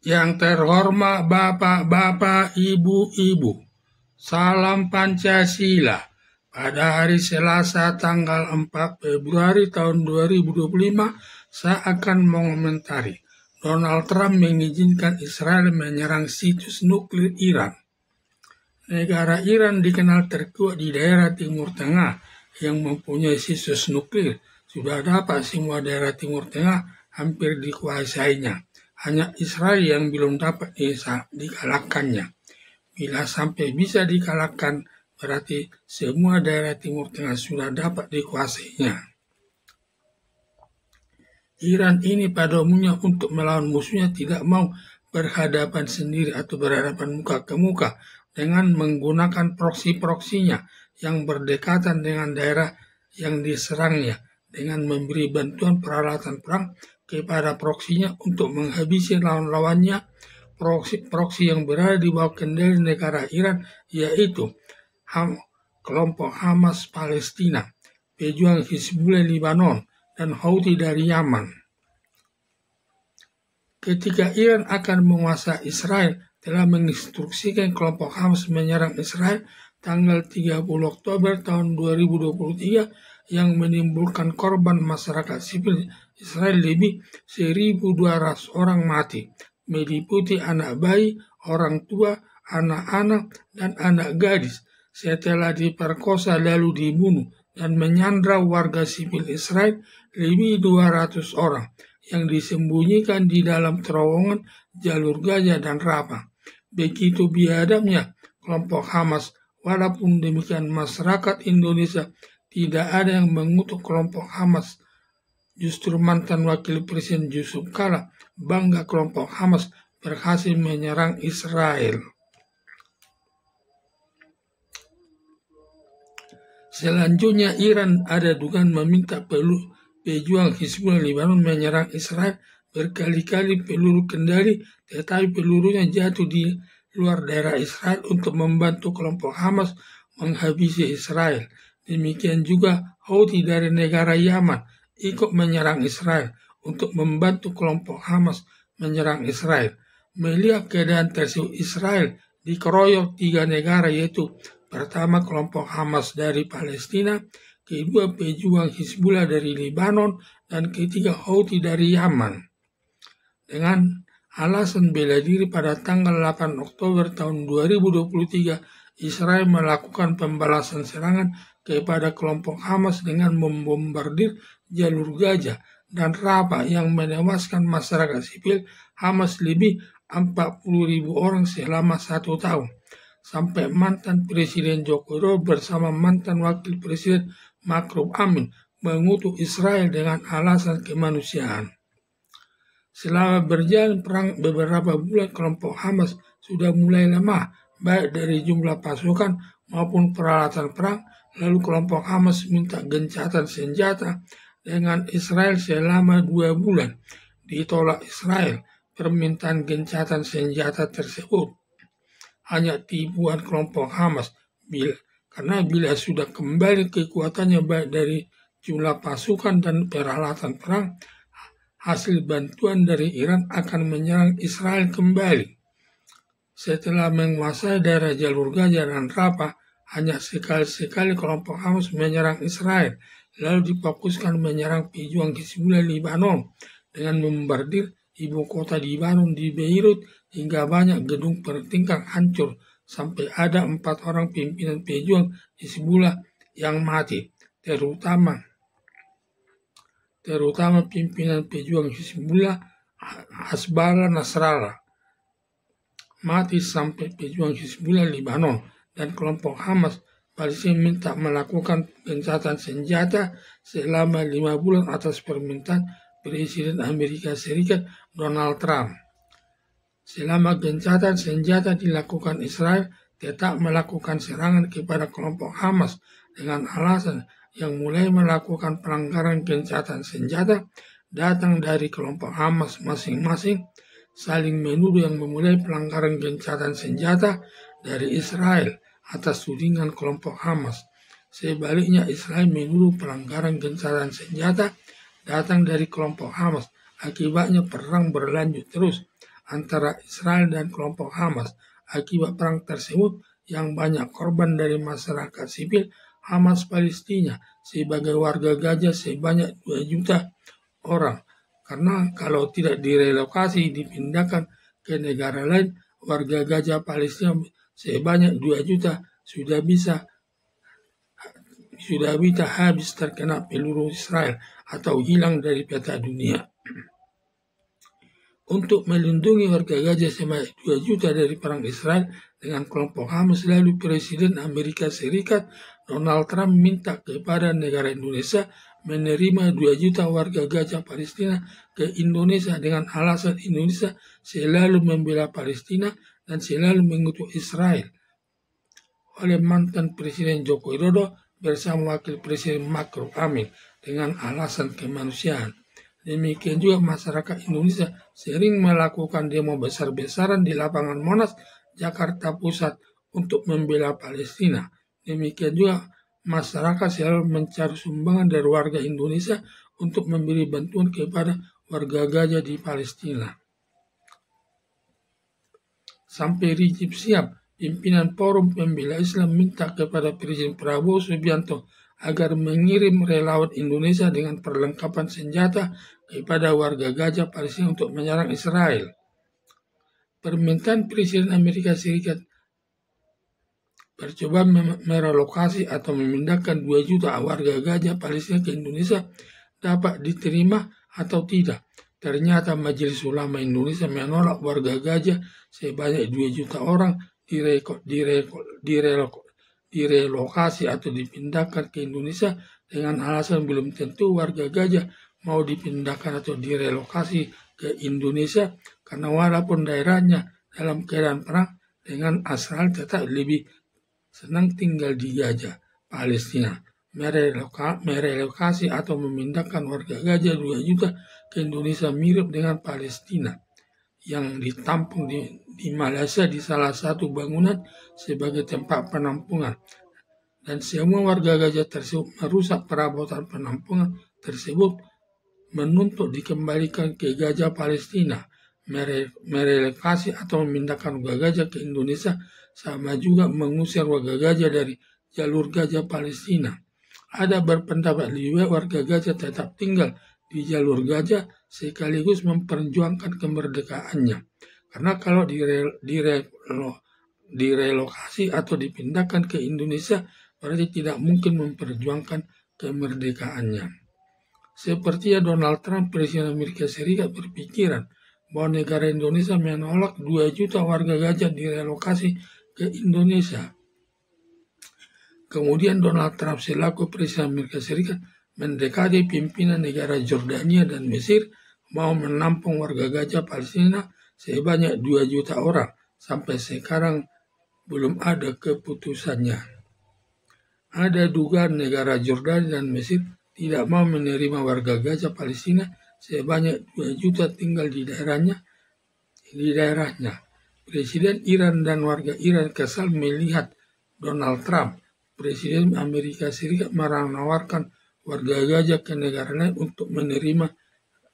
Yang terhormat Bapak-Bapak, Ibu-Ibu, salam Pancasila. Pada hari Selasa tanggal 4 Februari tahun 2025, saya akan mengomentari Donald Trump mengizinkan Israel menyerang situs nuklir Iran. Negara Iran dikenal terkuat di daerah Timur Tengah yang mempunyai situs nuklir. Sudah dapat semua daerah Timur Tengah hampir dikuasainya. Hanya Israel yang belum dapat dikalahkannya. Bila sampai bisa dikalahkan, berarti semua daerah Timur Tengah sudah dapat dikuasainya. Iran ini pada umumnya untuk melawan musuhnya tidak mau berhadapan sendiri atau berhadapan muka ke muka dengan menggunakan proksi-proksinya yang berdekatan dengan daerah yang diserangnya dengan memberi bantuan peralatan perang kepada proksinya untuk menghabisi lawan-lawannya. Proksi yang berada di bawah kendali negara Iran yaitu kelompok Hamas Palestina, pejuang Hizbullah Lebanon, dan Houthi dari Yaman. Ketika Iran akan menguasai Israel, telah menginstruksikan kelompok Hamas menyerang Israel tanggal 30 Oktober tahun 2023 yang menimbulkan korban masyarakat sipil Israel lebih 1.200 orang mati, meliputi anak bayi, orang tua, anak-anak, dan anak gadis setelah diperkosa lalu dibunuh dan menyandra warga sipil Israel lebih 200 orang yang disembunyikan di dalam terowongan jalur Gaza dan Rafah. Begitu biadabnya kelompok Hamas. Walaupun demikian, masyarakat Indonesia tidak ada yang mengutuk kelompok Hamas. Justru mantan Wakil Presiden Yusuf Kala bangga kelompok Hamas berhasil menyerang Israel. Selanjutnya, Iran ada dugaan meminta pejuang Hizbullah Lebanon menyerang Israel. Berkali-kali peluru kendali, tetapi pelurunya jatuh di luar daerah Israel untuk membantu kelompok Hamas menghabisi Israel. Demikian juga Houthi dari negara Yaman ikut menyerang Israel untuk membantu kelompok Hamas menyerang Israel. Melihat keadaan tersebut, Israel dikeroyok 3 negara, yaitu pertama kelompok Hamas dari Palestina, kedua pejuang Hizbullah dari Lebanon, dan ketiga Houthi dari Yaman. Dengan alasan bela diri pada tanggal 8 Oktober tahun 2023, Israel melakukan pembalasan serangan kepada kelompok Hamas dengan membombardir jalur Gaza dan Rafah yang menewaskan masyarakat sipil Hamas lebih 40.000 orang selama 1 tahun. Sampai mantan Presiden Joko Widodo bersama mantan Wakil Presiden Ma'ruf Amin mengutuk Israel dengan alasan kemanusiaan. Selama berjalan perang beberapa bulan, kelompok Hamas sudah mulai lemah, baik dari jumlah pasukan maupun peralatan perang. Lalu kelompok Hamas minta gencatan senjata dengan Israel selama 2 bulan. Ditolak Israel permintaan gencatan senjata tersebut. Hanya tipuan kelompok Hamas, karena bila sudah kembali kekuatannya baik dari jumlah pasukan dan peralatan perang, hasil bantuan dari Iran akan menyerang Israel kembali. Setelah menguasai daerah jalur Gaza dan Rafah, hanya sekali-sekali kelompok Hamas menyerang Israel, lalu difokuskan menyerang pejuang Hizbullah Lebanon dengan membombardir ibu kota Lebanon di Beirut hingga banyak gedung bertingkat hancur, sampai ada 4 orang pimpinan pejuang Hizbullah yang mati, terutama pimpinan pejuang Hizbullah Hasbullah Nasrallah mati, sampai pejuang Hizbullah Lebanon dan kelompok Hamas Palestina minta melakukan gencatan senjata selama 5 bulan atas permintaan Presiden Amerika Serikat Donald Trump. Selama gencatan senjata dilakukan, Israel tetap melakukan serangan kepada kelompok Hamas dengan alasan yang mulai melakukan pelanggaran gencatan senjata datang dari kelompok Hamas masing-masing, saling menuduh yang memulai pelanggaran gencatan senjata dari Israel atas tudingan kelompok Hamas. Sebaliknya, Israel menuduh pelanggaran gencatan senjata datang dari kelompok Hamas. Akibatnya perang berlanjut terus. antara Israel dan kelompok Hamas. Akibat perang tersebut, yang banyak korban dari masyarakat sipil Hamas Palestina sebagai warga Gaza sebanyak 2 juta orang. Karena kalau tidak direlokasi, dipindahkan ke negara lain, warga Gaza Palestina sebanyak 2 juta sudah bisa habis terkena peluru Israel atau hilang dari peta dunia. Untuk melindungi warga Gaza sebanyak 2 juta dari perang Israel dengan kelompok Hamas, lalu Presiden Amerika Serikat Donald Trump minta kepada negara Indonesia menerima 2 juta warga Gaza Palestina ke Indonesia dengan alasan Indonesia selalu membela Palestina dan selalu mengutuk Israel. Oleh mantan Presiden Joko Widodo bersama Wakil Presiden Ma'ruf Amin dengan alasan kemanusiaan. Demikian juga masyarakat Indonesia sering melakukan demo besar-besaran di lapangan Monas, Jakarta Pusat untuk membela Palestina. Demikian juga masyarakat selalu mencari sumbangan dari warga Indonesia untuk memberi bantuan kepada warga Gaza di Palestina. Sampai Rizik Syihab, pimpinan Forum Pembela Islam, minta kepada Presiden Prabowo Subianto agar mengirim relawan Indonesia dengan perlengkapan senjata kepada warga Gaza Palestina untuk menyerang Israel. Permintaan Presiden Amerika Serikat percobaan merelokasi atau memindahkan 2 juta warga Gaza Palestina ke Indonesia dapat diterima atau tidak. Ternyata Majelis Ulama Indonesia menolak warga Gaza sebanyak 2 juta orang direlokasi atau dipindahkan ke Indonesia dengan alasan belum tentu warga Gaza mau dipindahkan atau direlokasi ke Indonesia karena walaupun daerahnya dalam keadaan perang dengan Israel tetap lebih senang tinggal di Gaza, Palestina. Merelokasi atau memindahkan warga Gaza 2 juta ke Indonesia mirip dengan Palestina yang ditampung di Malaysia di salah satu bangunan sebagai tempat penampungan. Dan semua warga Gaza tersebut merusak perabotan penampungan tersebut, menuntut dikembalikan ke Gaza Palestina. Merelokasi atau memindahkan warga Gaza ke Indonesia sama juga mengusir warga Gaza dari jalur Gaza Palestina. Ada berpendapat lebih warga Gaza tetap tinggal di jalur Gaza sekaligus memperjuangkan kemerdekaannya. Karena kalau direlokasi atau dipindahkan ke Indonesia berarti tidak mungkin memperjuangkan kemerdekaannya. Sepertinya Donald Trump, Presiden Amerika Serikat, berpikiran bahwa negara Indonesia menolak 2 juta warga Gaza direlokasi ke Indonesia. Kemudian Donald Trump selaku Presiden Amerika Serikat mendekati pimpinan negara Jordania dan Mesir mau menampung warga Gaza Palestina sebanyak 2 juta orang. Sampai sekarang belum ada keputusannya. Ada dugaan negara Jordania dan Mesir tidak mau menerima warga Gaza Palestina sebanyak 2 juta tinggal di daerahnya. Presiden Iran dan warga Iran kesal melihat Donald Trump, Presiden Amerika Serikat, menawarkan warga Gaza ke negara lain untuk menerima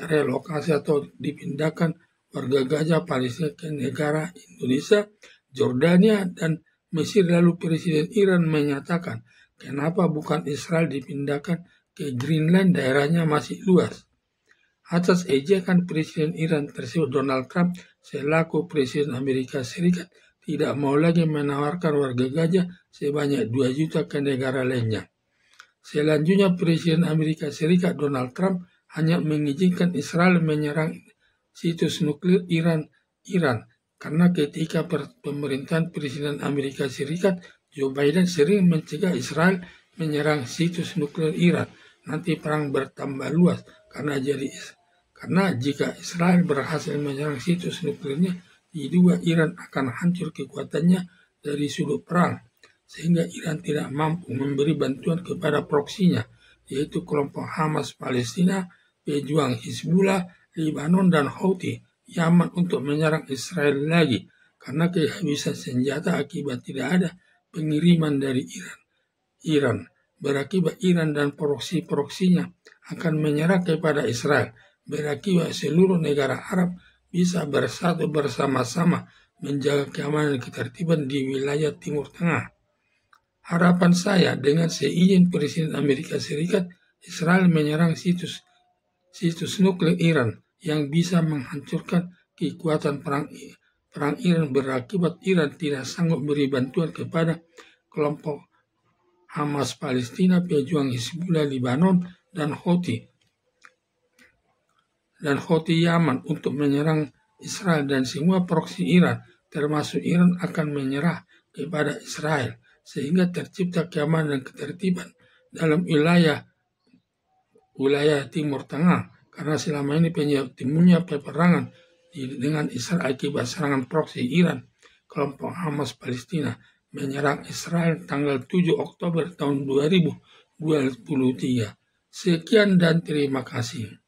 relokasi atau dipindahkan warga Gaza Palestina ke negara Indonesia, Jordania, dan Mesir. Lalu Presiden Iran menyatakan, kenapa bukan Israel dipindahkan ke Greenland, daerahnya masih luas. Atas ejekan Presiden Iran tersebut, Donald Trump selaku Presiden Amerika Serikat tidak mau lagi menawarkan warga Gaza sebanyak 2 juta ke negara lainnya. Selanjutnya Presiden Amerika Serikat Donald Trump hanya mengizinkan Israel menyerang situs nuklir Iran karena ketika pemerintahan Presiden Amerika Serikat Joe Biden sering mencegah Israel menyerang situs nuklir Iran. Nanti perang bertambah luas karena jika Israel berhasil menyerang situs nuklirnya, diduga Iran akan hancur kekuatannya dari sudut perang, sehingga Iran tidak mampu memberi bantuan kepada proksinya, yaitu kelompok Hamas Palestina, pejuang Hizbullah, Lebanon, dan Houthi Yaman untuk menyerang Israel lagi, karena kehabisan senjata akibat tidak ada pengiriman dari Iran. Berakibat Iran dan proksi-proksinya akan menyerah kepada Israel. Berakibat seluruh negara Arab bisa bersatu bersama-sama menjaga keamanan dan ketertiban di wilayah Timur Tengah. Harapan saya dengan seizin Presiden Amerika Serikat, Israel menyerang situs nuklir Iran yang bisa menghancurkan kekuatan perang Iran berakibat Iran tidak sanggup beri bantuan kepada kelompok Hamas Palestina, pejuang Hizbullah Lebanon, dan Houthi Yaman untuk menyerang Israel, dan semua proksi Iran termasuk Iran akan menyerah kepada Israel sehingga tercipta keamanan dan ketertiban dalam wilayah Timur Tengah, karena selama ini timbulnya peperangan dengan Israel akibat serangan proksi Iran. Kelompok Hamas Palestina menyerang Israel tanggal 7 Oktober tahun 2023. Sekian dan terima kasih.